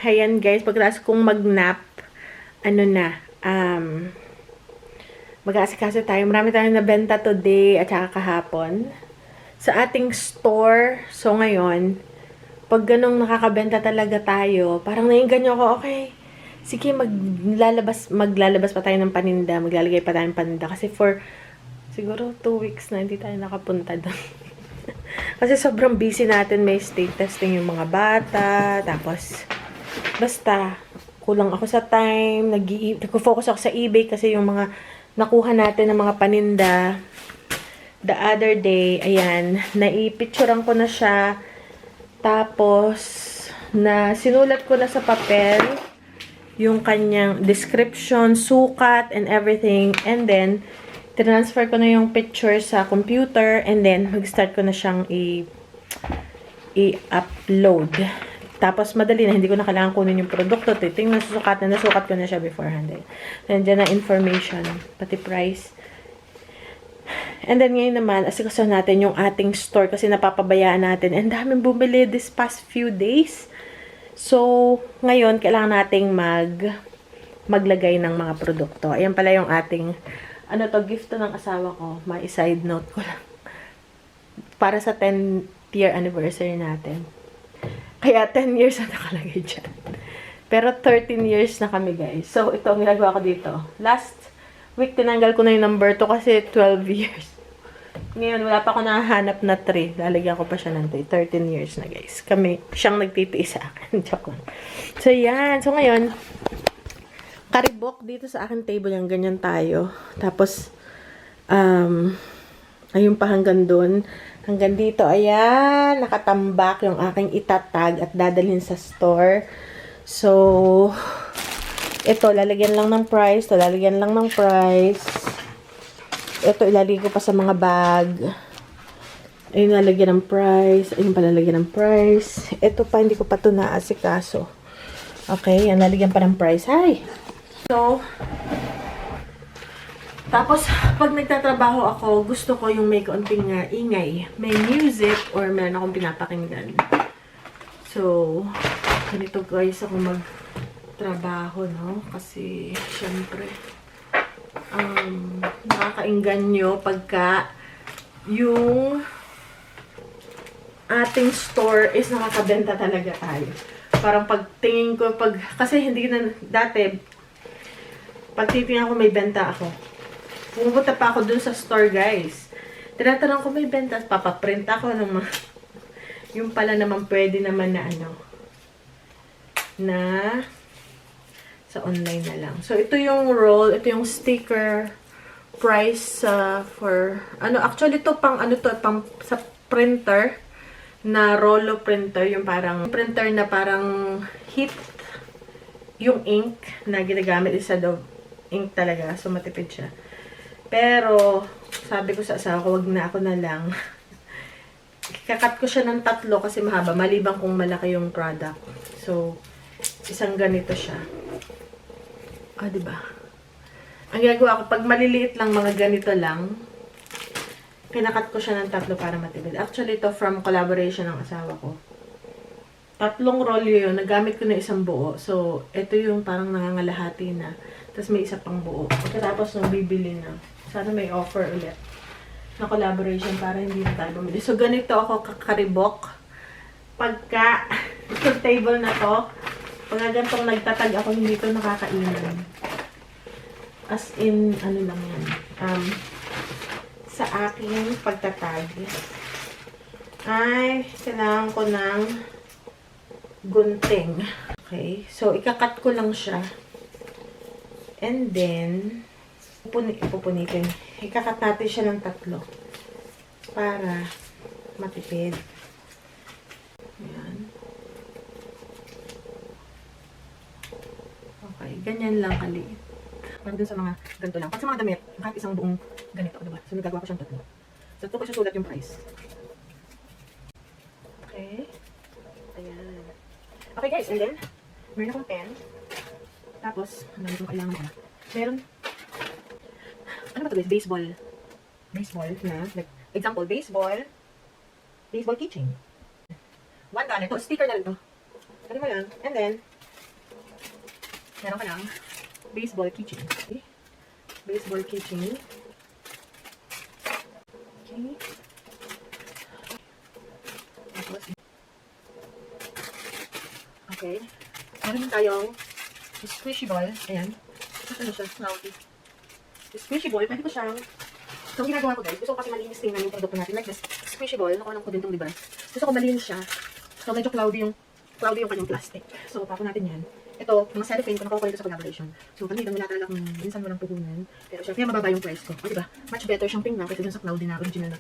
Ayan guys, pagkatapos kong mag-nap, ano na, mag-aasikaso tayo. Marami tayong nabenta today at saka kahapon sa ating store. So ngayon, pag ganong nakakabenta talaga tayo, parang naiinganyo ako, okay, sige, maglalabas pa tayo ng paninda, maglalagay pa tayo ng paninda. Kasi for, siguro 2 weeks na hindi tayo nakapunta doon. Kasi sobrang busy natin, may state testing yung mga bata, tapos, basta, kulang ako sa time, nag-focus ako sa eBay kasi yung mga nakuha natin ng mga paninda, the other day, ayan, naipicturean ko na siya, tapos, sinulat ko na sa papel, yung kanyang description, sukat, and everything, and then, transfer ko na yung picture sa computer, and then, mag-start ko na siyang i-upload. Tapos, madali na, hindi ko na kailangan kunin yung produkto. Titingnan, nasukat ko na siya beforehand. Nandiyan na information, pati price. And then, ngayon naman, asikaso natin yung ating store kasi napapabayaan natin. And daming bumili this past few days. So, ngayon, kailangan nating maglagay ng mga produkto. Ayan pala yung ating, gift to ng asawa ko. May side note ko lang. Para sa 10th year anniversary natin. Kaya 10 years na nakalagay dyan. Pero 13 years na kami, guys. So, ito ang ginagawa ko dito. Last week, tinanggal ko na yung number 2 kasi 12 years. Ngayon, wala pa ako nahanap na 3. Lalagyan ko pa siya ng 3. 13 years na, guys. Siyang nagtitiis sa akin. Joke lang. So, yan. So, ngayon, karibok dito sa akin table yung ganyan tayo. Tapos, ayun pa hanggang doon. Hanggang dito, ayan, nakatambak yung aking itatag at dadalhin sa store. So, ito, lalagyan lang ng price. Ito, lalagyan lang ng price. Ito, ilalagay ko pa sa mga bag. Ayun, lalagyan ng price. Ayun pa, lalagyan ng price. Ito pa, hindi ko pa ito naasikaso. Okay, yan, lalagyan pa ng price. Hi! So, tapos, pag nagtatrabaho ako, gusto ko yung may kaunting ingay. May music or meron akong pinapakinggan. So, ganito guys ako magtrabaho, no? Kasi, syempre, nakakainganyo pagka yung ating store is nakakabenta talaga tayo. Parang pagtingin ko, kasi hindi na, dati, pag titingnan ko may benta ako. Pumunta pa ako dun sa store, guys. Tinatanong ko may benta, papaprint ako ng mga, yung pala naman pwede naman na na sa online na lang. So, ito yung roll, ito yung sticker price for, actually ito pang, pang sa printer, na rollo printer, yung parang printer na parang heat, yung ink na ginagamit is ink talaga, so matipid siya. Pero, sabi ko sa asawa ko, wag na, ako na lang. Kakat ko siya ng 3 kasi mahaba, maliban kung malaki yung product. So, isang ganito siya. Diba? Ang ginagawa ko, pag maliliit lang, mga ganito lang, kinakat ko siya ng 3 para matipid. Actually, ito from collaboration ng asawa ko. 3 rolyo yun, nagamit ko na isang buo. So, ito yung parang nangangalahati na. Tapos may isa pang buo. Pagkatapos nung bibili na, sana may offer ulit na collaboration para hindi na tayo bumili. So, ganito ako kakaribok. Pagka yung table na to, pag gantong nagtatag ako, hindi to nakakainan. As in, lang yan. Sa aking pagtatag, ay, kailangan ko ng gunting. Okay? So, ikakat ko lang siya. And then, pupunitin. Ikakat natin siya ng 3 para matipid. Ayan. Okay, ganyan lang kaliit. Para dun sa mga ganito lang. Pag sa mga damit, kahit isang buong ganito, diba? So, nagagawa ko siyang 3. So, ito ko susulat yung price. Okay. Ayan. Okay guys, and then, meron akong pen. Tapos, ang dami kong kailangan ko. Meron, ano ba ito guys? Baseball na, like, example, baseball keychain. $1. Ito, sticker na rin ito. Ano mo lang. And then, Meron ka ng baseball keychain. Okay? Baseball keychain. Okay. Okay. Meron din tayong squishy ball. Ayan. Ano siya? Cloudy. Squishy ball. Pwede ko siyang... So, ang ginagawa ko guys, gusto ko kasi malinis tingnan yung produkto natin. Like this, squishy ball. Nakuha ko din itong libas. Gusto ko malinis siya. So, medyo cloudy yung kanyang plastic. So, tapon natin yan. Ito, mga cellophane ko, nakuha ko rin ito sa collaboration. So, panilang wala talaga kung minsan walang puhunan. Pero syempre, mababa yung price ko. O, diba? Much better siyang tingnan kasi dun sa cloudy na original na.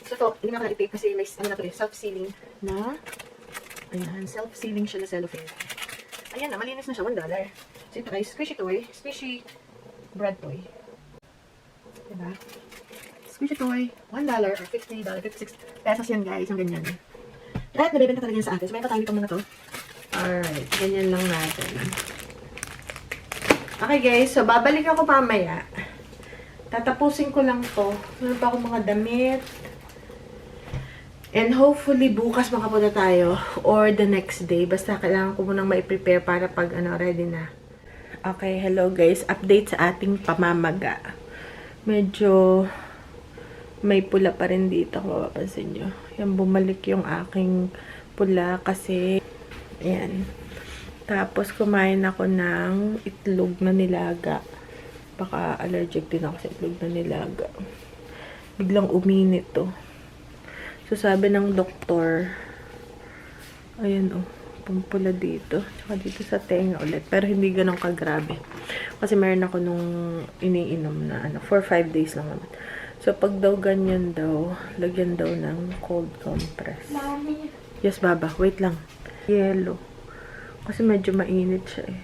So, ito, hindi na ko na-i-take kasi may, self-sealing na, ayan, self-sealing siya na cellophane. Ayan na, malinis na siya, $1. So, ito guys, squishy toy, squishy bread toy. Diba? Squishy toy, $1 or $50, 56 pesos yan guys, yung ganyan. Lahat nabibenta talaga yan sa atin. So, may pa tayo itong mga to. Alright, ganyan lang natin. Okay guys, so babalik ako mamaya. Tatapusin ko lang to. Meron pa akong mga damit. And hopefully bukas makapunta tayo or the next day. Basta kailangan ko munang mai-prepare para pag ready na. Okay, hello guys. Update sa ating pamamaga. Medyo may pula pa rin dito kung mapapansin nyo. Yan, bumalik yung aking pula kasi ayan. Tapos kumain ako ng itlog na nilaga. Baka allergic din ako sa itlog na nilaga. Biglang uminit to. So, sabi ng doktor, ayan pumpula dito. Tsaka dito sa tenga ulit. Pero hindi ganun kagrabe. Kasi meron ako nung iniinom na 4-5 days lang naman. So, pag daw ganyan daw, lagyan daw ng cold compress. Mommy. Yes, Baba. Wait lang. Yellow. Kasi medyo mainit siya eh.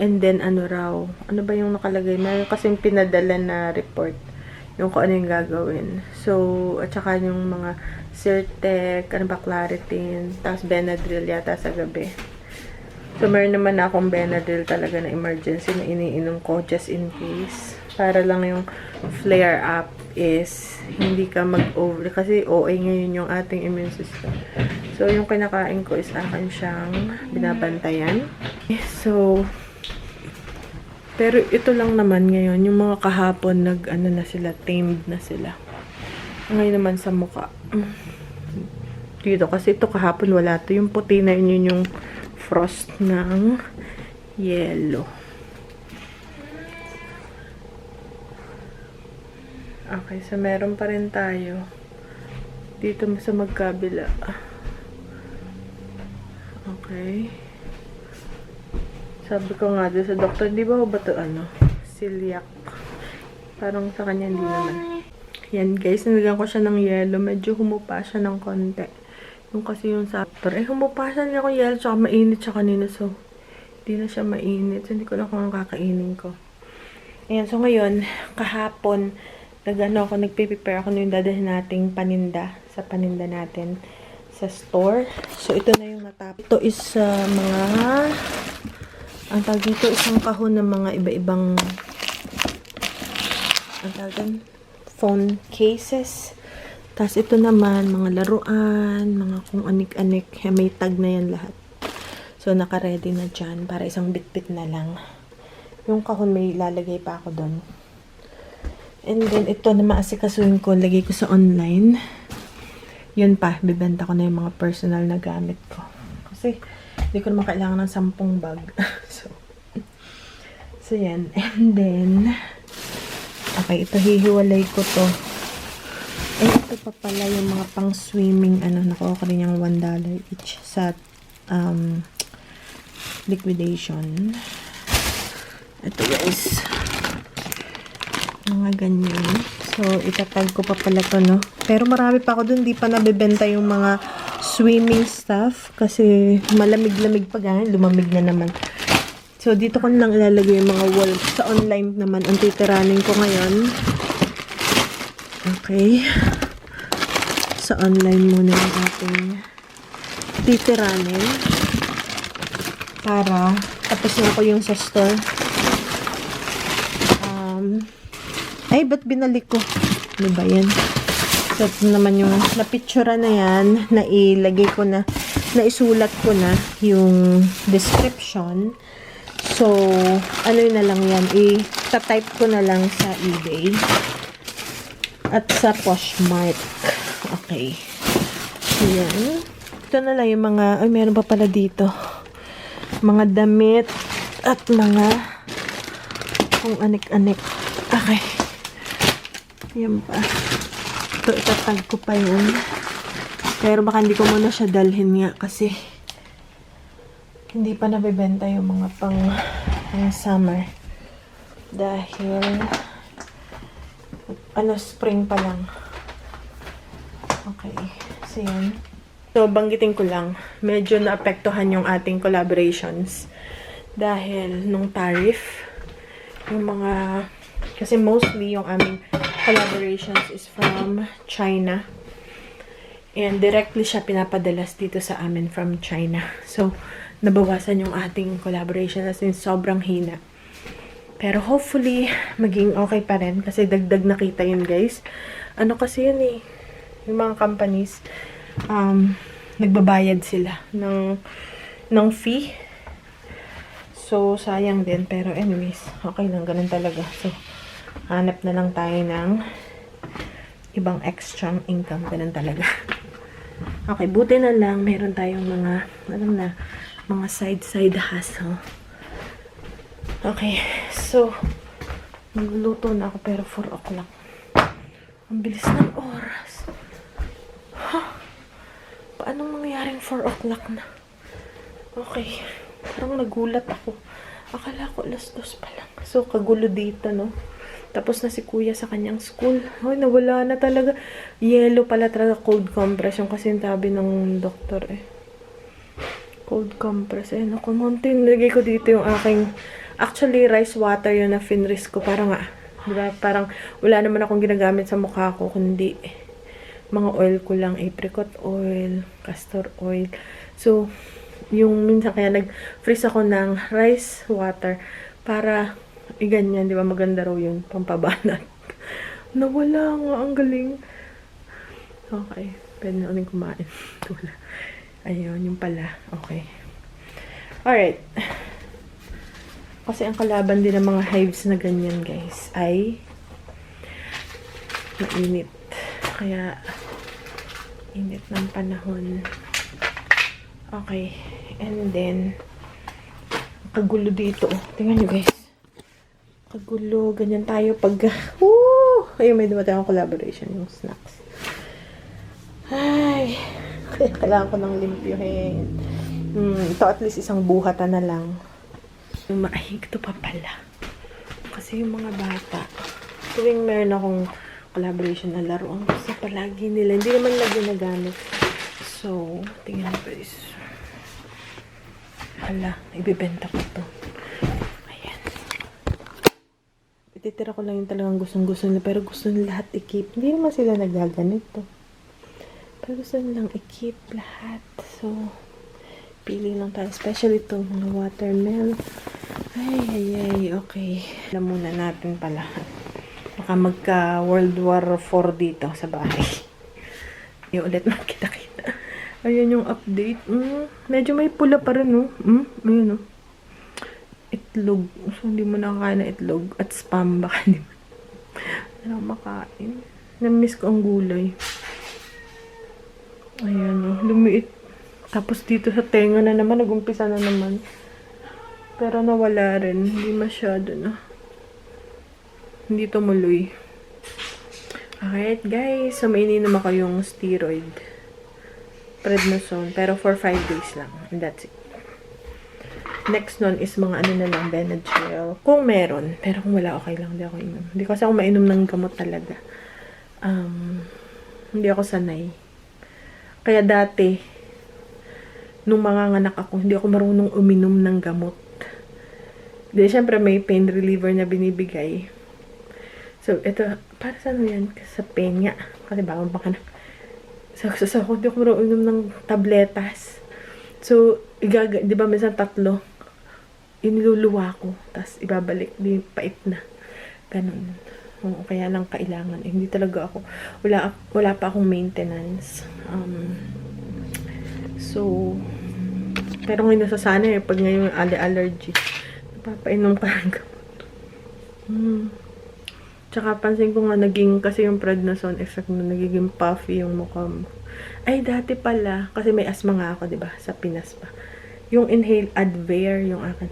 And then, raw. Ano ba yung nakalagay? Meron kasing pinadala na report. Yung kung ano yung gagawin. So, at saka yung mga Zyrtec, Claritin, tapos Benadryl yata sa gabi. So, meron naman akong Benadryl talaga na emergency na iniinom ko just in case. Para lang yung flare up is hindi ka mag-over. Kasi OA ngayon yung ating immune system. So, yung kinakain ko is akin siyang binabantayan. So, pero ito lang naman ngayon, yung mga kahapon na sila, tamed na sila. Ngayon naman sa mukha. Dito, kasi ito kahapon wala to. Yung puti na yun yung frost ng yellow. Okay, so meron pa rin tayo. Dito sa magkabila. Okay. Sabi ko nga doon sa doktor, di ba ba ito celiac? Parang sa kanya hindi naman. Yan guys, nilagyan ko siya ng yellow. Medyo humupa siya ng konti. Yung kasi yung sa doctor, humupa siya niya ng yellow, tsaka mainit siya kanina. So, hindi na siya mainit. So, hindi ko na kung ang kakainin ko. Ayan, so ngayon, kahapon, nagpe-prepare ako na yung dadalhin nating paninda sa paninda natin sa store. So, ito na yung natapos. Ito is mga ang tawag dito, isang kahon ng mga iba-ibang ang tawag phone cases. Tapos ito naman, mga laruan, mga kung anik-anik. May tag na yan lahat. So, naka-ready na dyan para isang bit-bit na lang. Yung kahon may lalagay pa ako doon. And then, ito na maasikasuhin ko, lagay ko sa online. Yun pa, bibenta ko na yung mga personal na gamit ko. Kasi, hindi ko naman kailangan ng 10 bag. So, yan. And then, okay, ito hihiwalay ko to. And ito pa pala yung mga pang swimming, nakuha ko rin yung $1 each sa liquidation. Ito guys. Mga ganyan. So, itatag ko pa pala to, no? Pero marami pa ako dun. Di pa nabibenta yung mga swimming stuff. Kasi malamig-lamig pa ganyan. Lumamig na naman. So, dito ko lang ilalagay yung mga wall. Sa online naman, ang titiranin ko ngayon. Okay. Sa online muna yung ating titiranin. Para, tapos na ako yung sa store. Ay, ba't binalik ko? Ano ba yan? So, ito naman yung napictura na yan, na ilagay ko na naisulat ko na yung description. So, ano na lang yan, i-type ko na lang sa eBay at sa Poshmark. Okay. Ayan. Ito na lang yung mga, ay meron pa pala dito. Mga damit at mga kung anik-anik. Okay. Yan pa. Ito, itatag ko pa yan. Pero baka hindi ko muna siya dalhin nga kasi hindi pa nabibenta yung mga pang summer. Dahil spring pa lang. Okay. So, yan. So, banggitin ko lang. Medyo naapektuhan yung ating collaborations. Dahil nung tariff, yung mga, kasi mostly yung aming collaborations is from China. And directly siya pinapadalas dito sa amin from China. So, nabawasan yung ating collaboration as in sobrang hina. Pero hopefully, maging okay pa rin kasi dagdag nakita yun guys. Ano kasi yun eh, yung mga companies, nagbabayad sila ng fee. So, sayang din. Pero anyways, okay lang, ganun talaga. So, hanap na lang tayo ng ibang extra income. Ganun talaga. Okay, buti na lang, meron tayong mga, mga side hustle. Okay, so, magluluto na ako pero 4 o'clock. Ang bilis ng oras. Paano mangyaring 4 o'clock na? Okay, parang nagulat ako. Akala ko 2:00 pa lang. So, kagulo dito, no? Tapos na si kuya sa kanyang school. Ay, nawala na talaga. Yellow pala talaga, cold compress. Yung kasi sabi ng doktor eh. Cold compress. Eh, naku, monte. Nilagay ko dito yung aking, actually, rice water yun na finris ko. Parang nga, diba? Parang wala naman akong ginagamit sa mukha ko, kundi mga oil ko lang. Apricot oil, castor oil. So, yung minsan kaya nag-freeze ako ng rice water para ganyan, di ba? Maganda raw yun, pampabanat. Nawala nga, ang galing. Okay, pwede na ulit kumain. Wala. Ayun, yung pala. Okay. Alright. Kasi ang kalaban din ng mga hives na ganyan, guys, ay mainit. Kaya, init ng panahon. Okay. And then, kagulo dito. Tingnan nyo, guys. Kagulo. Ganyan tayo pag... Ayun, may dumating akong collaboration. Yung snacks. Ay. Kailangan ko ng limpyohin. Ito at least isang buhatan na lang. Yung maahig to pa pala. Kasi yung mga bata, tuwing meron akong collaboration na laro, ang gusto palagi nila. Hindi naman lagi nagamit. So, tingnan ko is... Hala, ibibenta ko to. Ayan. Ititira ko lang yung talagang gustong-gusto nila. Pero gusto nila lahat i-keep. Hindi naman sila nagaganito. Pero gusto nilang i-keep lahat. So, pili lang tayo. Especially itong mga watermelon. Ay. Okay. Alam muna natin pala. Baka magka World War 4 dito sa bahay. Yung ulit magkita-kita. Ayan yung update. Medyo may pula pa rin, no? Ayun, no? Itlog. So, hindi mo nakakain na itlog. At spam, baka hindi mo. Wala makain. Namiss ko ang gulay. Ayan, no? Lumiit. Tapos dito sa tenga na naman, nag-umpisa na naman. Pero nawala rin. Hindi masyado na. Hindi tumuloy. Alright, guys. So, may ininom ako yung steroid. Prednisone. Pero for 5 days lang. And that's it. Next nun is mga ano na lang, Benadryl. Kung meron. Pero kung wala, okay lang. Hindi ako inom. Hindi kasi ako mainom ng gamot talaga. Hindi ako sanay. Kaya dati, nung mga anak ako, hindi ako marunong uminom ng gamot. Di, syempre may pain reliever na binibigay. So, ito, para saan yan? Sa pain nga. Kasi bawang baka na. So, hindi ako marunong uminom ng tabletas. So, di ba minsan 3, iniluluwa ko, tapos ibabalik, di pait na. Ganun. Oo, kaya lang kailangan. Hindi talaga ako, wala pa akong maintenance. So, pero ngayon nasasanay pag ngayon allergy. Napapainom ka ng gamot. Tsaka pansin ko nga naging, kasi yung prednisone effect na nagiging puffy yung mukha mo. Ay, dati pala, kasi may asthma nga ako, diba? Sa Pinas pa. Yung inhale Advair, yung akin,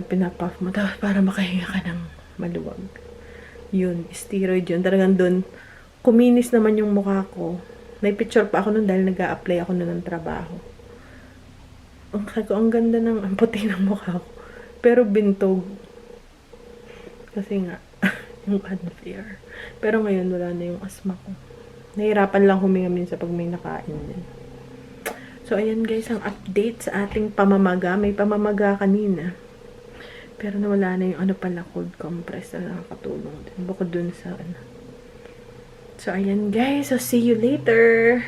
pinapuff mo, tapos para makahinga ka ng maluwag. Yun, steroid yun. Talagang dun, kuminis naman yung mukha ko. May picture pa ako nun dahil nag-a-apply ako nun ng trabaho. Ang ganda ng, ang puti ng mukha ko. Pero bintog. Kasi nga, yung Advair. Pero ngayon, wala na yung asthma ko. Nahirapan lang huminga minsan pag may nakain din. So, ayan guys, ang update sa ating pamamaga. May pamamaga kanina. Pero nawala na yung ano pala, cold compress na nakakatulong din. Bukod dun sa ano. So, ayan guys. So, see you later!